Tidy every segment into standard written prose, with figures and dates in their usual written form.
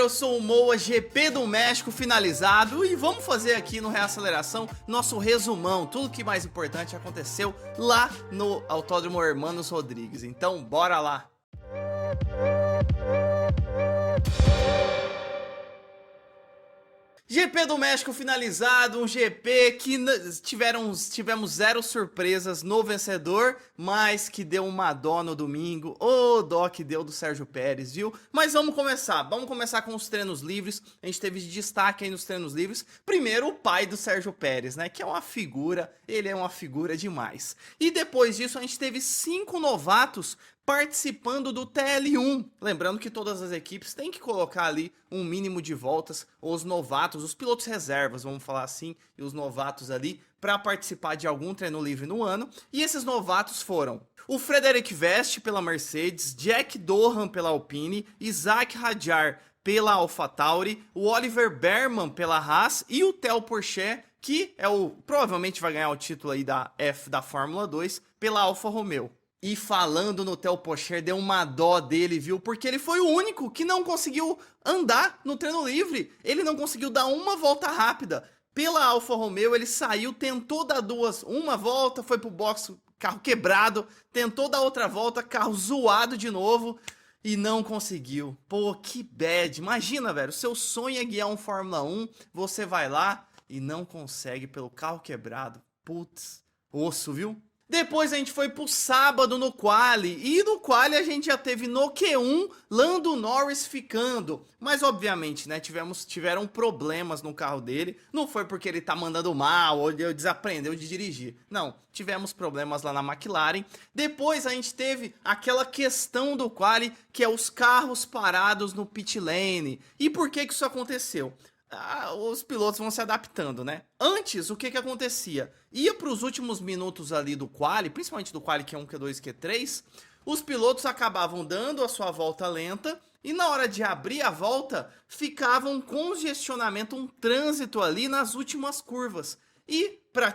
eu sou o Moa, GP do México finalizado e vamos fazer aqui no Reaceleração nosso resumão, tudo que mais importante aconteceu lá no Autódromo Hermanos Rodrigues, então bora lá! GP do México finalizado, um GP que tivemos zero surpresas no vencedor, mas que deu uma dó no domingo, dó que deu do Sérgio Pérez, viu? Mas vamos começar com os treinos livres, a gente teve destaque aí nos treinos livres, primeiro o pai do Sérgio Pérez, né, que é uma figura, ele é uma figura demais. E depois disso a gente teve 5 novatos participando do TL1, lembrando que todas as equipes têm que colocar ali um mínimo de voltas, os novatos, os pilotos reservas, vamos falar assim, e os novatos ali, para participar de algum treino livre no ano, e esses novatos foram o Frederic Vest pela Mercedes, Jack Dohan pela Alpine, Isaac Hadjar pela AlphaTauri, o Oliver Bearman pela Haas e o Theo Pourchaire, que provavelmente vai ganhar o título aí da Fórmula 2 pela Alfa Romeo. E falando no Theo Pourchaire, deu uma dó dele, viu? Porque ele foi o único que não conseguiu andar no treino livre. Ele não conseguiu dar uma volta rápida. Pela Alfa Romeo, ele saiu, tentou dar uma volta, foi pro box, carro quebrado, tentou dar outra volta, carro zoado de novo e não conseguiu. Pô, que bad. Imagina, velho, seu sonho é guiar um Fórmula 1, você vai lá e não consegue pelo carro quebrado. Putz, osso, viu? Depois a gente foi pro sábado no quali, e no quali a gente já teve no Q1 Lando Norris ficando, mas obviamente, né, tiveram problemas no carro dele, não foi porque ele tá mandando mal ou ele desaprendeu de dirigir, não, tivemos problemas lá na McLaren. Depois a gente teve aquela questão do quali, que é os carros parados no pit lane, e por que isso aconteceu? Os pilotos vão se adaptando, né? Antes, o que acontecia? Ia para os últimos minutos ali do quali, principalmente do quali Q1, Q2, Q3, os pilotos acabavam dando a sua volta lenta e na hora de abrir a volta, ficava um congestionamento, um trânsito ali nas últimas curvas. E para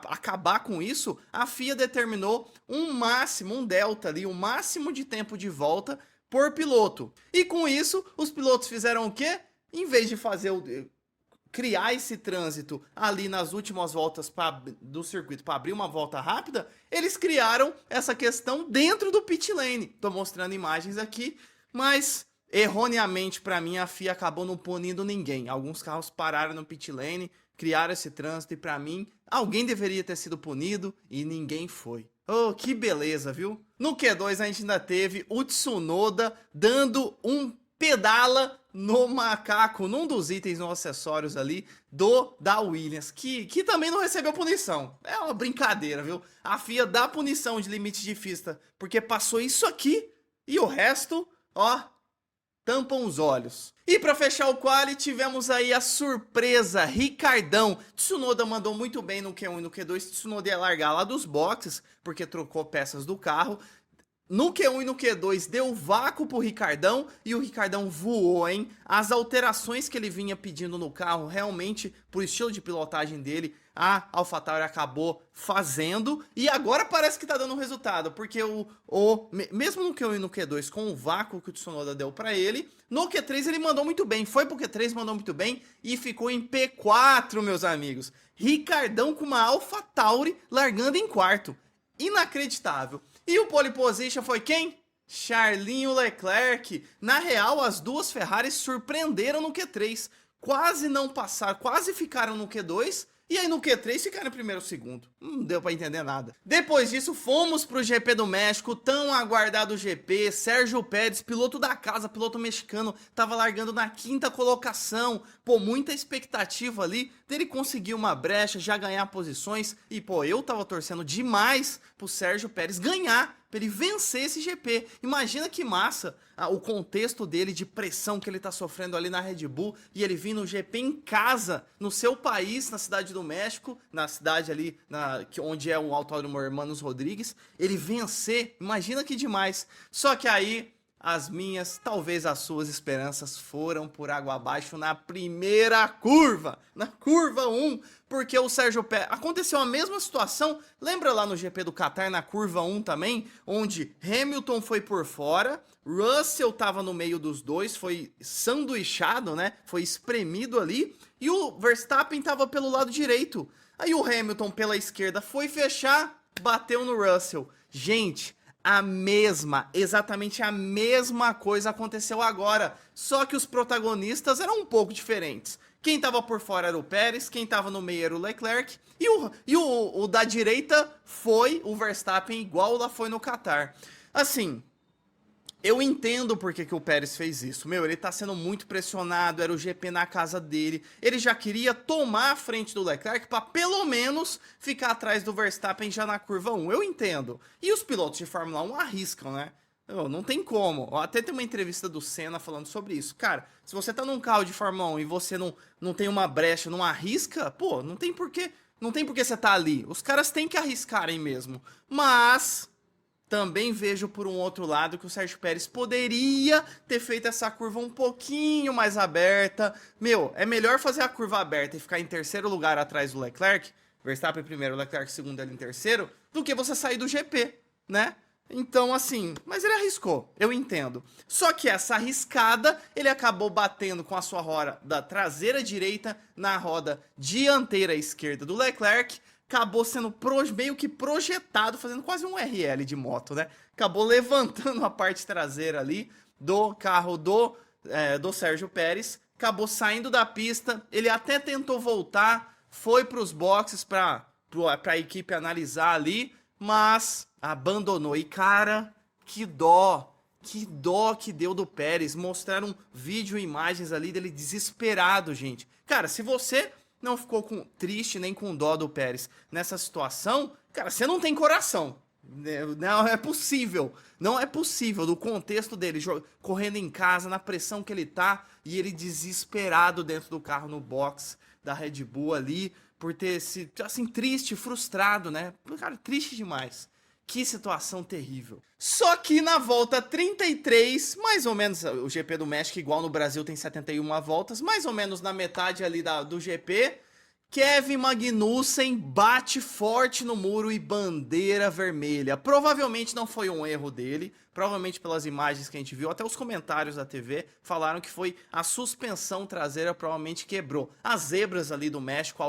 acabar com isso, a FIA determinou um delta ali, um máximo de tempo de volta por piloto. E com isso, os pilotos fizeram o quê? Em vez de criar esse trânsito ali nas últimas voltas do circuito para abrir uma volta rápida, eles criaram essa questão dentro do pit lane. Tô mostrando imagens aqui, mas erroneamente para mim a FIA acabou não punindo ninguém. Alguns carros pararam no pit lane, criaram esse trânsito e para mim alguém deveria ter sido punido e ninguém foi. Oh, que beleza, viu? No Q2 a gente ainda teve o Tsunoda dando um pedala no macaco, num dos itens ou acessórios ali da Williams, que também não recebeu punição. É uma brincadeira, viu? A FIA dá punição de limite de pista, porque passou isso aqui e o resto, ó, tampam os olhos. E para fechar o quali, tivemos aí a surpresa, Ricardão. Tsunoda mandou muito bem no Q1 e no Q2, Tsunoda ia largar lá dos boxes, porque trocou peças do carro. No Q1 e no Q2 deu vácuo pro Ricardão e o Ricardão voou, hein? As alterações que ele vinha pedindo no carro, realmente, pro estilo de pilotagem dele, a AlphaTauri acabou fazendo e agora parece que tá dando resultado, porque mesmo no Q1 e no Q2, com o vácuo que o Tsunoda deu pra ele, no Q3 ele mandou muito bem, foi pro Q3, mandou muito bem e ficou em P4, meus amigos. Ricardão com uma AlphaTauri largando em quarto. Inacreditável. E o pole position foi quem? Charlinho Leclerc. Na real, as duas Ferraris surpreenderam no Q3. Quase não passaram, quase ficaram no Q2. E aí no Q3 ficaram em primeiro e segundo. Não deu pra entender nada. Depois disso, fomos pro GP do México, tão aguardado GP. Sérgio Pérez, piloto da casa, piloto mexicano, tava largando na 5ª colocação. Pô, muita expectativa ali dele conseguir uma brecha, já ganhar posições. E pô, eu tava torcendo demais pro Sérgio Pérez ganhar, pra ele vencer esse GP. Imagina que massa o contexto dele de pressão que ele tá sofrendo ali na Red Bull e ele vir no GP em casa, no seu país, na cidade do México, na cidade ali onde é o Autódromo Hermanos Rodrigues, ele vencer, imagina que demais. Só que aí as minhas, talvez as suas esperanças foram por água abaixo na primeira curva, na curva 1, porque o Sérgio Pérez... Aconteceu a mesma situação, lembra lá no GP do Qatar, na curva 1 também, onde Hamilton foi por fora, Russell tava no meio dos dois, foi sanduichado, né? Foi espremido ali, e o Verstappen tava pelo lado direito. Aí o Hamilton pela esquerda foi fechar, bateu no Russell. Gente... exatamente a mesma coisa aconteceu agora, só que os protagonistas eram um pouco diferentes. Quem tava por fora era o Pérez, quem tava no meio era o Leclerc, e o da direita foi o Verstappen, igual lá foi no Qatar. Assim, eu entendo porque que o Pérez fez isso. Meu, ele tá sendo muito pressionado, era o GP na casa dele. Ele já queria tomar a frente do Leclerc para pelo menos ficar atrás do Verstappen já na curva 1. Eu entendo. E os pilotos de Fórmula 1 arriscam, né? Não tem como. Até tem uma entrevista do Senna falando sobre isso. Cara, se você tá num carro de Fórmula 1 e você não tem uma brecha, não arrisca, pô, não tem porquê. Não tem porquê você tá ali. Os caras têm que arriscarem mesmo. Mas... também vejo por um outro lado que o Sérgio Pérez poderia ter feito essa curva um pouquinho mais aberta. Meu, é melhor fazer a curva aberta e ficar em terceiro lugar atrás do Leclerc, Verstappen primeiro, Leclerc segundo, ele em terceiro, do que você sair do GP, né? Então, assim, mas ele arriscou, eu entendo. Só que essa arriscada, ele acabou batendo com a sua roda traseira direita na roda dianteira esquerda do Leclerc, acabou sendo meio que projetado, fazendo quase um RL de moto, né? Acabou levantando a parte traseira ali do carro do Sérgio Pérez, acabou saindo da pista, ele até tentou voltar, foi para os boxes para a equipe analisar ali, mas abandonou. E cara, que dó que deu do Pérez. Mostraram vídeo e imagens ali dele desesperado, gente. Cara, se você não ficou triste nem com dó do Pérez nessa situação, cara, você não tem coração. Não é possível. Não é possível. Do contexto dele, correndo em casa, na pressão que ele tá, e ele desesperado dentro do carro no box da Red Bull ali, por ter se assim, triste, frustrado, né? Cara, triste demais. Que situação terrível. Só que na volta 33, mais ou menos, o GP do México, igual no Brasil, tem 71 voltas, mais ou menos na metade ali do GP, Kevin Magnussen bate forte no muro e bandeira vermelha. Provavelmente não foi um erro dele, provavelmente pelas imagens que a gente viu, até os comentários da TV falaram que foi a suspensão traseira, provavelmente quebrou. As zebras ali do México,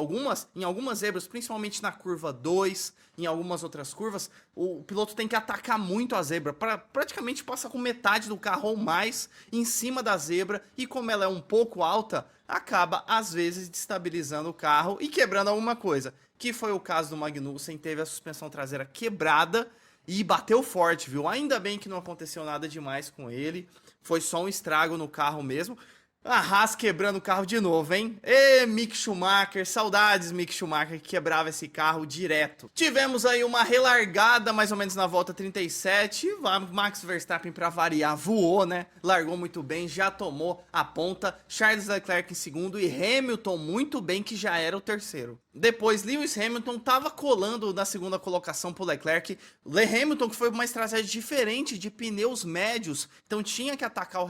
em algumas zebras, principalmente na curva 2, em algumas outras curvas, o piloto tem que atacar muito a zebra, praticamente passa com metade do carro ou mais em cima da zebra, e como ela é um pouco alta, acaba às vezes destabilizando o carro e quebrando alguma coisa, que foi o caso do Magnussen. Teve a suspensão traseira quebrada e bateu forte, viu? Ainda bem que não aconteceu nada demais com ele, foi só um estrago no carro mesmo. A Haas quebrando o carro de novo, hein? Ê, Mick Schumacher, saudades Mick Schumacher, que quebrava esse carro direto. Tivemos aí uma relargada mais ou menos na volta 37, Max Verstappen pra variar voou, né? Largou muito bem, já tomou a ponta, Charles Leclerc em segundo e Hamilton muito bem, que já era o terceiro. Depois, Lewis Hamilton tava colando na segunda colocação pro Leclerc. Hamilton que foi uma estratégia diferente de pneus médios, então tinha que atacar o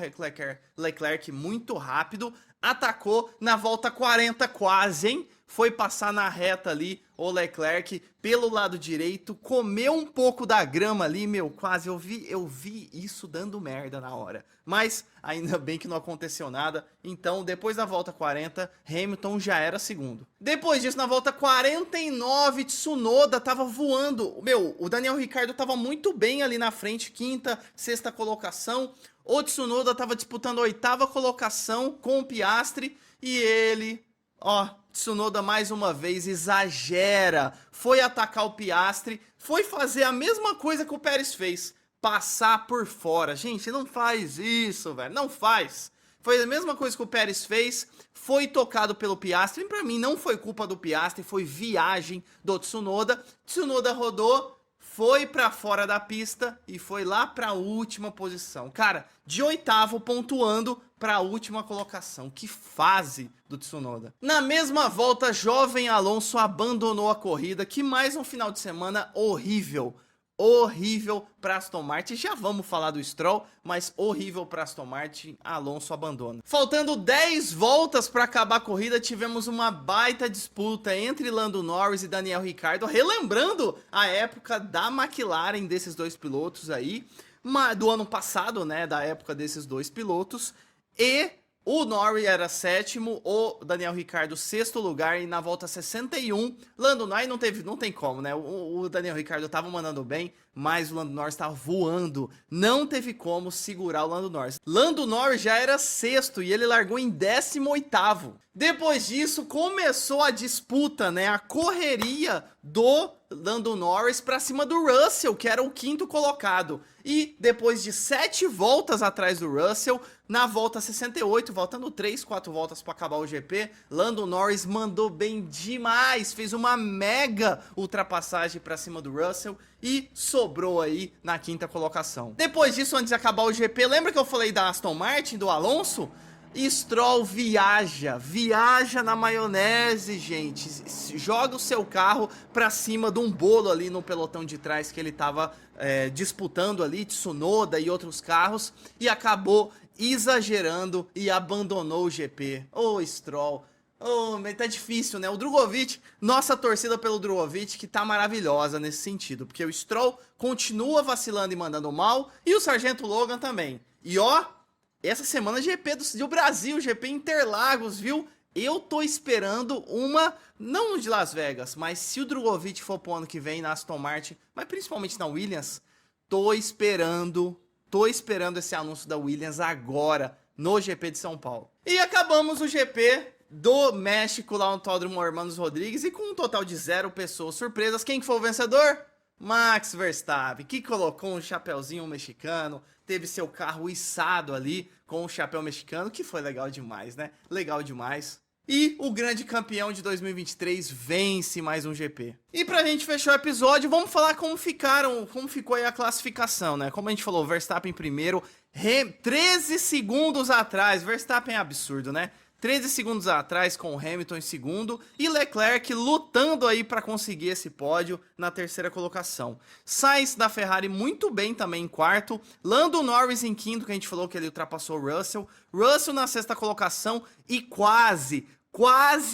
Leclerc muito rápido. Atacou na volta 40 quase, hein? Foi passar na reta ali o Leclerc pelo lado direito, comeu um pouco da grama ali, meu, quase, eu vi isso dando merda na hora. Mas ainda bem que não aconteceu nada. Então, depois da volta 40, Hamilton já era segundo. Depois disso, na volta 49, Tsunoda tava voando. Meu, o Daniel Ricciardo tava muito bem ali na frente, quinta, sexta colocação. O Tsunoda tava disputando a oitava colocação com o Piastri e ele... Ó, Tsunoda mais uma vez exagera, foi atacar o Piastri, foi fazer a mesma coisa que o Pérez fez, passar por fora. Gente, não faz isso, velho, não faz. Foi a mesma coisa que o Pérez fez, foi tocado pelo Piastri, e pra mim não foi culpa do Piastri, foi viagem do Tsunoda. Tsunoda rodou, foi pra fora da pista e foi lá pra última posição. Cara, de oitavo pontuando pra última colocação. Que fase do Tsunoda. Na mesma volta, jovem Alonso abandonou a corrida. Que mais um final de semana horrível. horrível para Aston Martin. Já vamos falar do Stroll, mas horrível para Aston Martin. Alonso abandona. Faltando 10 voltas para acabar a corrida, tivemos uma baita disputa entre Lando Norris e Daniel Ricciardo, relembrando a época da McLaren desses dois pilotos aí, do ano passado, né, da época desses dois pilotos. E o Norris era sétimo, o Daniel Ricciardo sexto lugar, e na volta 61, Lando Norris não tem como, né? O Daniel Ricciardo tava mandando bem, mas o Lando Norris tava voando. Não teve como segurar o Lando Norris. Lando Norris já era sexto e ele largou em 18º. Depois disso, começou a disputa, né? A correria do Lando Norris para cima do Russell, que era o quinto colocado. E depois de 7 voltas atrás do Russell, na volta 68, faltando 3, 4 voltas para acabar o GP, Lando Norris mandou bem demais, fez uma mega ultrapassagem para cima do Russell e sobrou aí na quinta colocação. Depois disso, antes de acabar o GP, lembra que eu falei da Aston Martin, do Alonso? Stroll viaja na maionese, gente. Joga o seu carro pra cima de um bolo ali no pelotão de trás que ele tava disputando ali, Tsunoda e outros carros, e acabou exagerando e abandonou o GP. Ô, Stroll. Oh, mas tá difícil, né? O Drugovich, nossa torcida pelo Drugovich, que tá maravilhosa nesse sentido, porque o Stroll continua vacilando e mandando mal, e o Sargento Logan também. E ó, essa semana GP do Brasil, GP Interlagos, viu? Eu tô esperando uma, não de Las Vegas, mas se o Drugovich for pro ano que vem na Aston Martin, mas principalmente na Williams, tô esperando esse anúncio da Williams agora, no GP de São Paulo. E acabamos o GP do México lá no Autódromo Hermanos Rodrigues, e com um total de 0 pessoas surpresas. Quem que foi o vencedor? Max Verstappen, que colocou um chapéuzinho mexicano, teve seu carro içado ali com o chapéu mexicano, que foi legal demais, né? Legal demais. E o grande campeão de 2023 vence mais um GP. E pra gente fechar o episódio, vamos falar como ficou aí a classificação, né? Como a gente falou, Verstappen primeiro, 13 segundos atrás. Verstappen é absurdo, né? 13 segundos atrás com o Hamilton em segundo e Leclerc lutando aí para conseguir esse pódio na terceira colocação. Sainz da Ferrari muito bem também em quarto, Lando Norris em quinto, que a gente falou que ele ultrapassou o Russell na sexta colocação e quase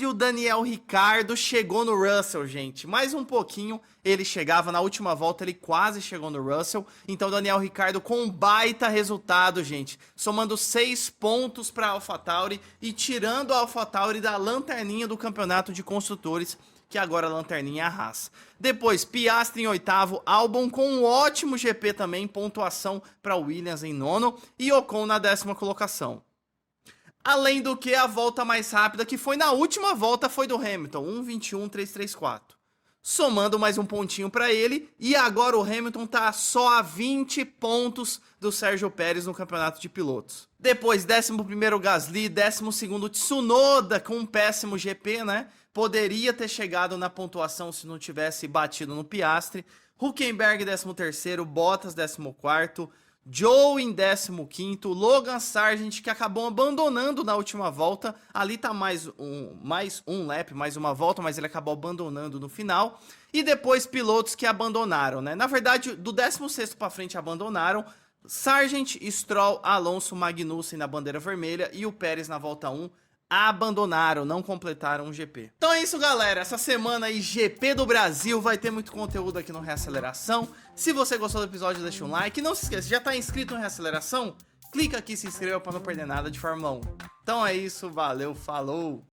o Daniel Ricciardo chegou no Russell, gente. Mais um pouquinho ele chegava, na última volta ele quase chegou no Russell. Então Daniel Ricciardo com um baita resultado, gente. Somando 6 pontos para a AlphaTauri e tirando a AlphaTauri da lanterninha do campeonato de construtores, que agora a lanterninha é a Haas. Depois, Piastri em oitavo, Albon com um ótimo GP também, pontuação para Williams em nono e Ocon na 10ª colocação. Além do que a volta mais rápida, que foi na última volta, foi do Hamilton, 1:21.334. Somando mais um pontinho para ele, e agora o Hamilton tá só a 20 pontos do Sérgio Pérez no campeonato de pilotos. Depois, 11º Gasly, 12º Tsunoda com um péssimo GP, né? Poderia ter chegado na pontuação se não tivesse batido no Piastri. Hülkenberg, 13º, Bottas, 14º. Joe em 15º, Logan Sargent, que acabou abandonando na última volta. Ali tá mais um lap, mais uma volta, mas ele acabou abandonando no final. E depois pilotos que abandonaram, né? Na verdade, do 16º para frente abandonaram. Sargent, Stroll, Alonso, Magnussen na bandeira vermelha e o Pérez na volta 1 abandonaram, não completaram o GP. Então é isso, galera. Essa semana aí, GP do Brasil, vai ter muito conteúdo aqui no Reaceleração. Se você gostou do episódio, deixa um like. Não se esqueça, já tá inscrito no Reaceleração? Clica aqui e se inscreva para não perder nada de Fórmula 1. Então é isso, valeu, falou!